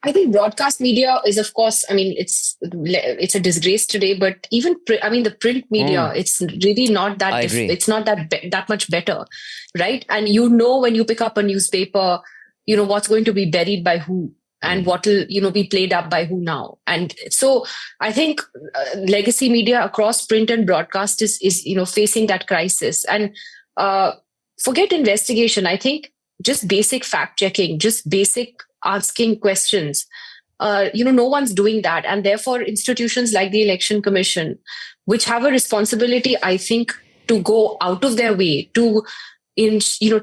I think broadcast media is, of course, I mean, it's a disgrace today. But even, the print media, it's really not that. I agree. It's not that much better, right? And when you pick up a newspaper, what's going to be buried by who, and what will be played up by who now. And so I think legacy media across print and broadcast is facing that crisis. And forget investigation. I think just basic fact checking, just basic asking questions. No one's doing that. And therefore, institutions like the Election Commission, which have a responsibility, I think, to go out of their way to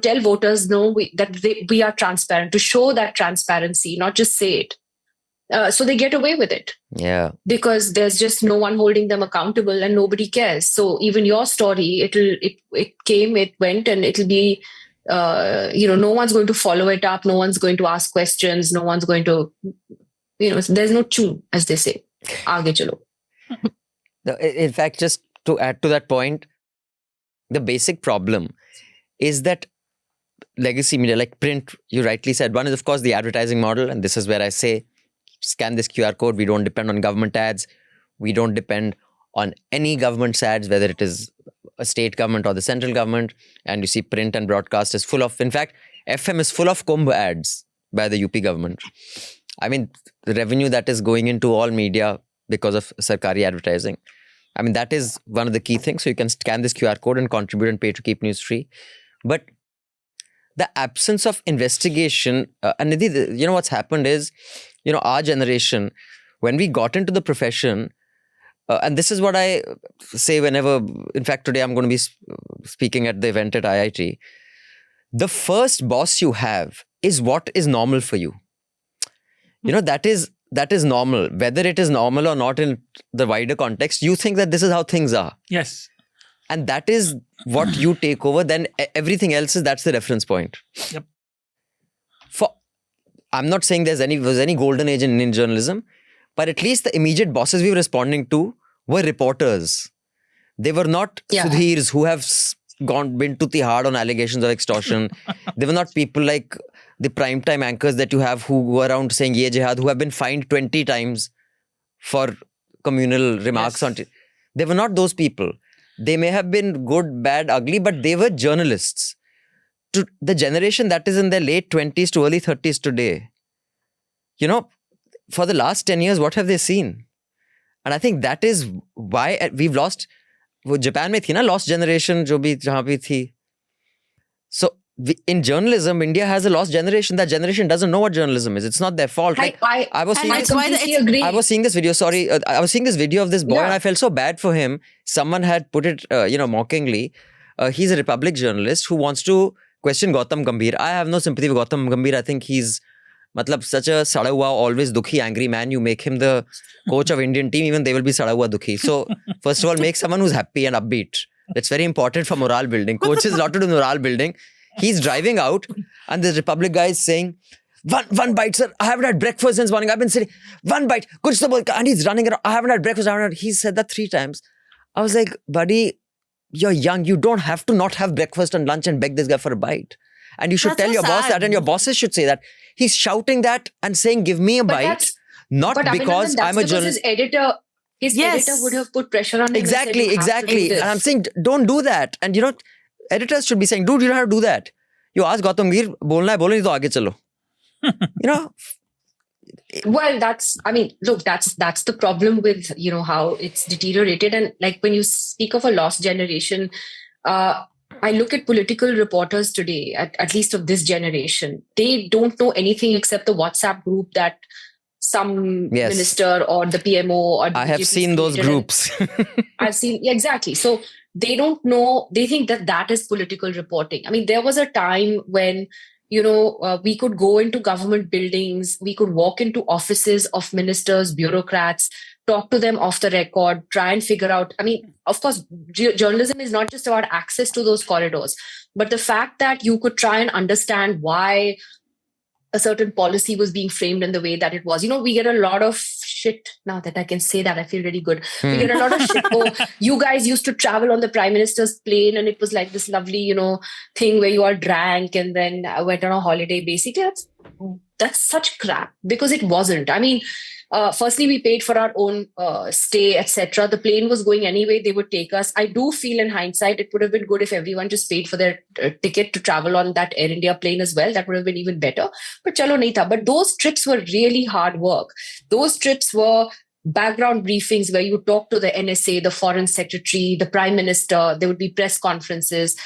tell voters that we are transparent, to show that transparency, not just say it. So they get away with it. Yeah. Because there's just no one holding them accountable and nobody cares. So even your story, it came, it went, and it'll be, no one's going to follow it up. No one's going to ask questions. No one's going to, there's no tune, as they say. Aage chalo. In fact, just to add to that point, the basic problem is that legacy media, like print, you rightly said, one is, of course, the advertising model. And this is where I say, scan this QR code. We don't depend on government ads. We don't depend on any government's ads, whether it is a state government or the central government. And you see print and broadcast is full of, in fact, FM is full of Kumbh ads by the UP government. I mean, the revenue that is going into all media because of Sarkari advertising. I mean, that is one of the key things. So you can scan this QR code and contribute and pay to keep news free. But the absence of investigation, and Nidhi, what's happened is, our generation, when we got into the profession, and this is what I say whenever, in fact, today I'm going to be speaking at the event at IIT. The first boss you have is what is normal for you. That is normal. Whether it is normal or not in the wider context, you think that this is how things are. Yes. And that is what you take over. Then everything else that's the reference point. Yep. I'm not saying was any golden age in Indian journalism, but at least the immediate bosses we were responding to were reporters. They were not Sudhirs who have been to Tihad on allegations of extortion. They were not people like the primetime anchors that you have who go around saying ye jihad, who have been fined 20 times for communal remarks. Yes. They were not those people. They may have been good, bad, ugly, but they were journalists. To the generation that is in their late 20s to early 30s today, for the last 10 years, what have they seen? And I think that is why we've lost. Japan mein thi na, lost generation jo bhi jahan bhi thi. So in journalism, India has a lost generation. That generation doesn't know what journalism is. It's not their fault. I was seeing this video. Sorry, I was seeing this video of this boy, and I felt so bad for him. Someone had put it, mockingly. He's a Republic journalist who wants to question Gautam Gambhir. I have no sympathy with Gautam Gambhir. I think he's such a sada hua, always dukhi, angry man. You make him the coach of Indian team, even they will be sada hua, dukhi. So first of all, make someone who's happy and upbeat. That's very important for morale building. Coach is a lot to do with morale building. He's driving out and the Republic guy is saying, one bite, sir. I haven't had breakfast since morning. I've been sitting. One bite. And he's running around. I haven't had breakfast. He said that 3 times. I was like, buddy, you're young. You don't have to not have breakfast and lunch and beg this guy for a bite. And you should tell your boss that, and your bosses should say that. He's shouting that and saying, give me a bite. Not because I'm a journalist. His editor would have put pressure on him. Exactly. And I'm saying, don't do that. And editors should be saying, dude, you don't have to do that. You ask Gautam Gambhir, bolna hai, bolo nahi to aage chalo. Well, that's the problem with, how it's deteriorated. And like when you speak of a lost generation, I look at political reporters today, at least of this generation, they don't know anything except the WhatsApp group that some minister or the PMO or the I have seen those groups. I've seen, exactly. So they don't know, they think that is political reporting. I mean, there was a time when, we could go into government buildings, we could walk into offices of ministers, bureaucrats, talk to them off the record, try and figure out. I mean, of course, journalism is not just about access to those corridors, but the fact that you could try and understand why a certain policy was being framed in the way that it was. We get a lot of shit. Now that I can say that, I feel really good. We get a lot of shit. Oh, you guys used to travel on the Prime Minister's plane and it was like this lovely, thing where you all drank and then went on a holiday. Basically, that's such crap, because it wasn't. I mean, firstly, we paid for our own stay, etc. The plane was going anyway. They would take us. I do feel in hindsight, it would have been good if everyone just paid for their ticket to travel on that Air India plane as well. That would have been even better. But chalo nahi tha. But those trips were really hard work. Those trips were background briefings where you talk to the NSA, the foreign secretary, the prime minister. There would be press conferences.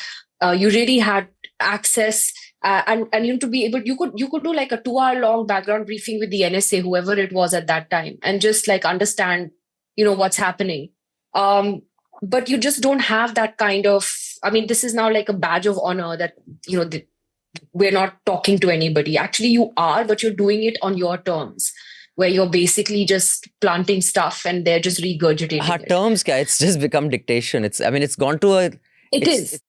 You really had access. And you know, to be able, you could do like a 2-hour long background briefing with the NSA, whoever it was at that time, and just like understand, you know, what's happening. But you just don't have that kind of. I mean, this is now like a badge of honor that, you know, we're not talking to anybody. Actually, you are, but you're doing it on your terms, where you're basically just planting stuff and they're just regurgitating Our it. terms, it's just become dictation. It's gone to a. It is.